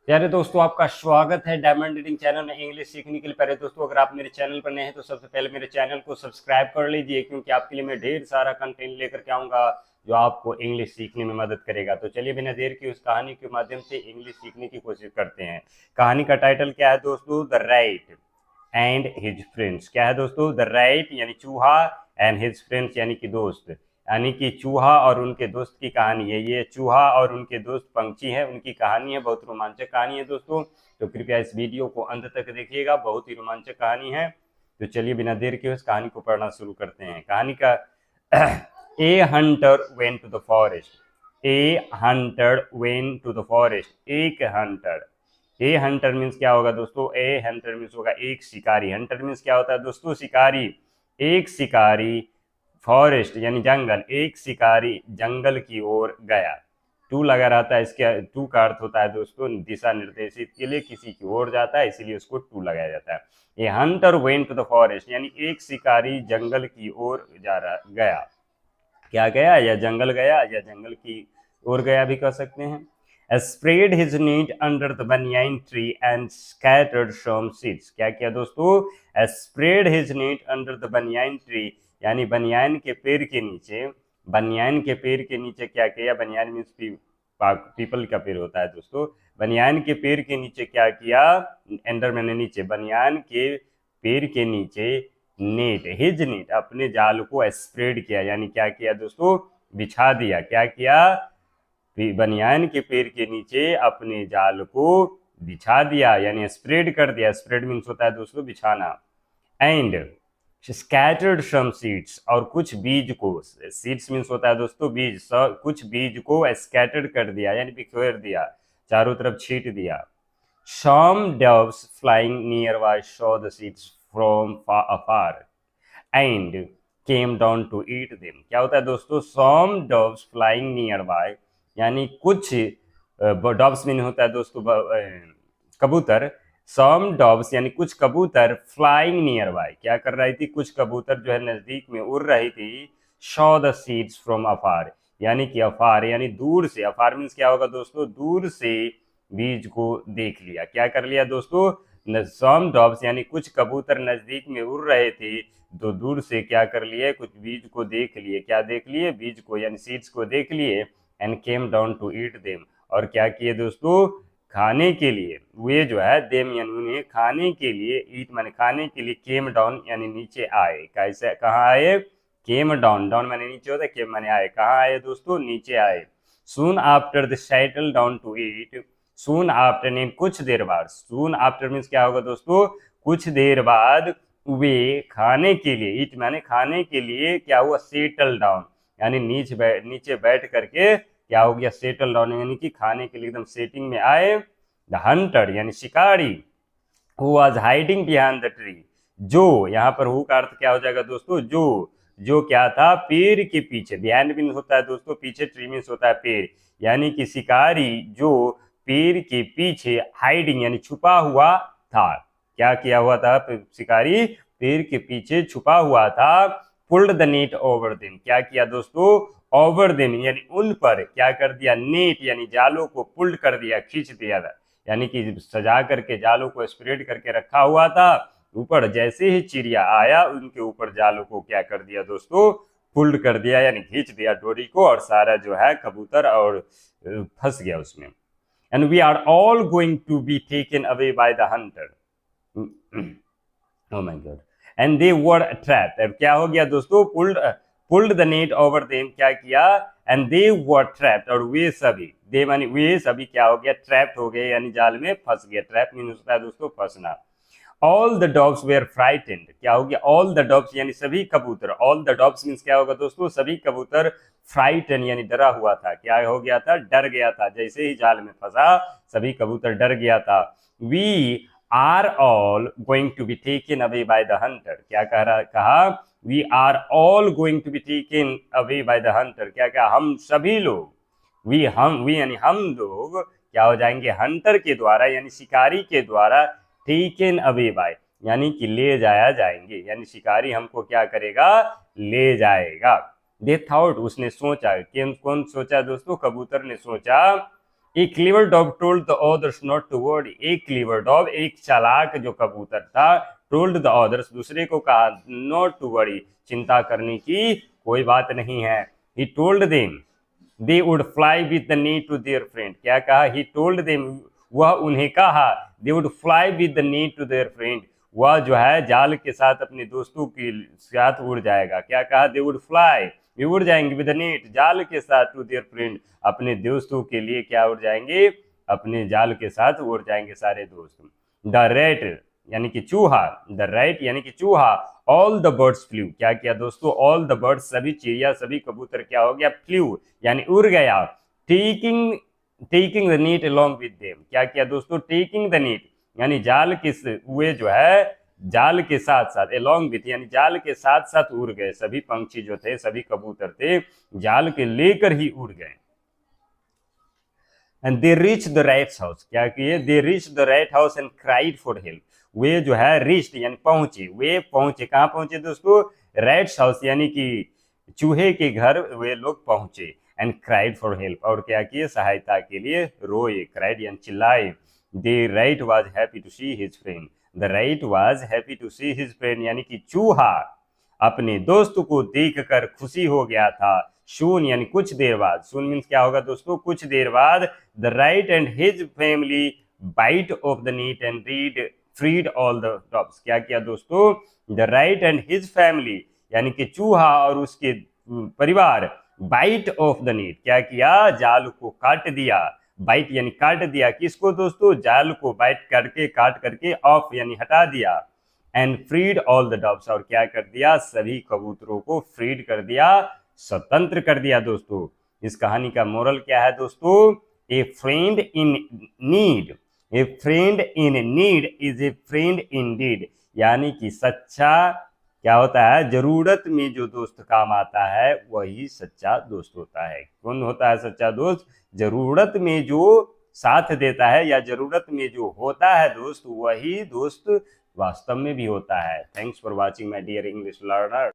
प्यारे दोस्तों, आपका स्वागत है डायमंड रीडिंग चैनल में इंग्लिश सीखने के लिए। प्यारे दोस्तों, अगर आप मेरे चैनल पर नए हैं तो सबसे पहले मेरे चैनल को सब्सक्राइब कर लीजिए, क्योंकि आपके लिए मैं ढेर सारा कंटेंट लेकर के आऊँगा जो आपको इंग्लिश सीखने में मदद करेगा। तो चलिए बिना देर के उस कहानी के माध्यम से इंग्लिश सीखने की कोशिश करते हैं। कहानी का टाइटल क्या है दोस्तों? The rat and his friends. क्या है दोस्तों? द रैट यानी चूहा, एंड हिज फ्रेंड्स यानी कि दोस्त, यानी कि चूहा और उनके दोस्त की कहानी है। ये चूहा और उनके दोस्त पंछी हैं, उनकी कहानी है। बहुत रोमांचक कहानी है दोस्तों, तो कृपया इस वीडियो को अंत तक देखिएगा, बहुत ही रोमांचक कहानी है। तो चलिए बिना देर के उस कहानी को पढ़ना शुरू करते हैं। कहानी का a hunter went to the forest. A hunter went to the forest. एक हंटर, ए हंटर मीन्स क्या होगा दोस्तों? ए हंटर मीन्स होगा एक शिकारी। हंटर मीन्स क्या होता है दोस्तों? शिकारी। एक शिकारी फॉरेस्ट यानी जंगल, एक शिकारी जंगल की ओर गया। टू लगा रहता है, इसके टू का अर्थ होता है दोस्तों दिशा निर्देशित के लिए, किसी की ओर जाता है, इसीलिए उसको टू लगाया जाता है। A hunter went to the forest यानी एक शिकारी जंगल की ओर गया। क्या गया? या जंगल गया, या जंगल की ओर गया भी कह सकते हैं। Spread his net under the banyan tree and scattered some seeds। क्या किया दोस्तों? Spread his net under the banyan tree यानी बनियान के पेड़ के नीचे। बनियान के पेड़ के नीचे क्या किया? बनियान मीन्स पीपल का पेड़ होता है दोस्तों। बनियान के पेड़ के नीचे क्या किया? अंडर मैंने नीचे, बनियान के पेड़ के नीचे नेट, हिज नेट, अपने जाल को स्प्रेड किया, यानी क्या किया दोस्तों? बिछा दिया। क्या किया? बनियान के पेड़ के नीचे अपने जाल को बिछा दिया, यानी स्प्रेड कर दिया। स्प्रेड मीन्स होता है दोस्तों बिछाना। एंड स्कैटर्ड सम सीड्स, और कुछ बीज को, सीड्स मीन्स होता है दोस्तों बीज, कुछ बीज को स्कैटर्ड कर दिया, यानी बिखेर दिया, चारों तरफ छीट दिया। Some doves flying nearby saw the seeds from afar and came down to eat them। क्या होता है दोस्तों? Some doves flying nearby यानी कुछ डॉब्स मीन होता है दोस्तों कबूतर। सम डॉब्स यानी कुछ कबूतर, फ्लाइंग नियर बाय क्या कर रही थी? कुछ कबूतर जो है नजदीक में उड़ रही थी। शॉ द सीड्स फ्रॉम अफार यानी कि अफार यानी दूर से। अफार मीन्स क्या होगा दोस्तों? दूर से बीज को देख लिया। क्या कर लिया दोस्तों? सम डॉब्स यानी कुछ कबूतर नजदीक में उड़ रहे थे, तो दूर से क्या कर लिए? कुछ बीज को देख लिए। क्या देख लिए? बीज को यानी सीड्स को देख लिए। And came down to eat them, और क्या किए दोस्तों? खाने के लिए। वे जो है देम यानी उन्हें खाने के लिए, ईट माने खाने के लिए, केम डाउन यानी नीचे आए। कैसे? कहाँ आए? केम डाउन, डाउन माने नीचे होता है, केम माने आए। कहाँ आए दोस्तों? नीचे आए। Soon after the settle down to eat. Soon after ने कुछ देर बाद। सून आफ्टर मीन्स क्या होगा दोस्तों? कुछ देर बाद वे खाने के लिए, ईट माने खाने के लिए, क्या हुआ? सेटल डाउन यानी नीचे बैठ करके क्या हो गया? सेटल डाउन यानी कि खाने के लिए एकदम सेटिंग में आए। द हंटर यानी शिकारी, who was hiding behind the tree. जो, यहाँ पर हु का अर्थ क्या हो जाएगा दोस्तों? जो क्या था? पेड़ के पीछे। बिहाइंड मीन्स होता है दोस्तों पीछे, ट्री मीन्स होता है पेड़, यानी कि शिकारी जो पेड़ के पीछे, हाइडिंग यानी छुपा हुआ था। क्या किया हुआ था शिकारी? पेड़ के पीछे छुपा हुआ था। Pulled the net over them. क्या किया दोस्तों? ओवर देम यानी उन पर क्या कर दिया? नेट यानी जालों को पुल्ड कर दिया, खींच दिया था, यानी कि सजा करके जालों को स्प्रेड करके रखा हुआ था। ऊपर जैसे ही चिड़िया आया, उनके ऊपर जालों को क्या कर दिया दोस्तों? पुल्ड कर दिया, यानी खींच दिया डोरी को, और सारा जो है कबूतर और फंस गया उसमें। And we are all going to be taken away by the hunter. Oh my god. And they were trapped. अब क्या हो गया दोस्तों? Pulled the net over them. क्या किया? एंड दे वर ट्रैप्ड, और वे सभी, दे मानी वे सभी क्या हो गया? ट्रैप्ड हो गए, यानी जाल में फंस गया। ट्रैप मीन होता है दोस्तों फंसना। All the dogs were frightened. क्या हो गया? ऑल द डॉग्स यानी सभी कबूतर। ऑल द डॉग्स मीन्स क्या होगा दोस्तों? सभी कबूतर। फ्राइटन यानी डरा हुआ था। क्या हो गया था? डर गया था। जैसे ही जाल में फंसा, सभी कबूतर डर गया था। We are all going to be taken away by the hunter. क्या कहा? We are all going to be taken away by the hunter. क्या कहा? हम सभी लोग, वी यानी हम लोग क्या हो जाएंगे? हंटर के द्वारा यानी शिकारी के द्वारा, टेकन अवे बाय यानी कि ले जाया जाएंगे, यानी शिकारी हमको क्या करेगा? ले जाएगा। दे थॉट, उसने सोचा। कौन सोचा दोस्तों? कबूतर ने सोचा। A clever dog told the others not to worry. एक क्लीवर डॉग, एक चालाक जो कबूतर था, टोल्ड द ऑदर्स, दूसरे को कहा, नॉट टू वरी, चिंता करने की कोई बात नहीं है। He told them they would fly with the need to their friend. क्या कहा? ही टोल्ड देम, वह उन्हें कहा, they would fly with the need to their friend, वह जो है जाल के साथ अपने दोस्तों के साथ उड़ जाएगा। क्या कहा? दे वुड फ्लाई, वे उड़ जाएंगे, विद द नेट, जाल के साथ, टू देयर फ्रेंड, अपने दोस्तों के लिए क्या उड़ जाएंगे? अपने जाल के साथ उड़ जाएंगे सारे दोस्त। द रेट यानी कि चूहा, द राइट यानी कि चूहा, ऑल द बर्ड्स फ्लू। क्या किया दोस्तों? ऑल द बर्ड्स, सभी चिड़िया, सभी कबूतर क्या हो गया? फ्लू यानी उड़ गया। Taking taking the net along with them. क्या किया दोस्तों? टेकिंग द नीट यानी जाल किस हुए जो है, जाल के साथ साथ, अलोंग विथ यानी जाल के साथ साथ उड़ गए। सभी पंछी जो थे, सभी कबूतर थे, जाल के लेकर ही उड़ गए। And they reach the rat's house. क्या किए? They reach the rat house and cried for help. वे जो है रीच्ड यानी पहुंचे, वे पहुंचे, कहाँ पहुंचे दोस्तों? रैट्स हाउस यानी कि चूहे के घर वे लोग पहुंचे। एंड क्राइड फॉर हेल्प, और क्या किए? सहायता के लिए रोए, क्राइड यानी चिल्लाए। The rat was happy to see his friend. The rat was happy to see his friend यानी कि चूहा अपने दोस्त को देखकर खुशी हो गया था। सून यानी कुछ देर बाद, सून मीन्स क्या होगा दोस्तों? कुछ देर बाद। The rat and his family bite off the net and read freed all the dogs. क्या किया दोस्तों? The rat and his family यानी कि चूहा और उसके परिवार, बाइट ऑफ द नीट, क्या किया? जाल को काट दिया। बाइट यानी काट दिया, किसको दोस्तों? जाल को बाइट करके, काट करके, ऑफ यानी हटा दिया। And freed all the dogs, और क्या कर दिया? सभी कबूतरों को फ्रीड कर दिया, स्वतंत्र कर दिया। दोस्तों इस कहानी का मोरल क्या है दोस्तों? A friend in need, a friend in need is a friend indeed. यानी कि सच्चा क्या होता है? जरूरत में जो दोस्त काम आता है वही सच्चा दोस्त होता है। कौन होता है सच्चा दोस्त? जरूरत में जो साथ देता है या जरूरत में जो होता है दोस्त, वही दोस्त वास्तव में भी होता है। Thanks for watching my dear English learner.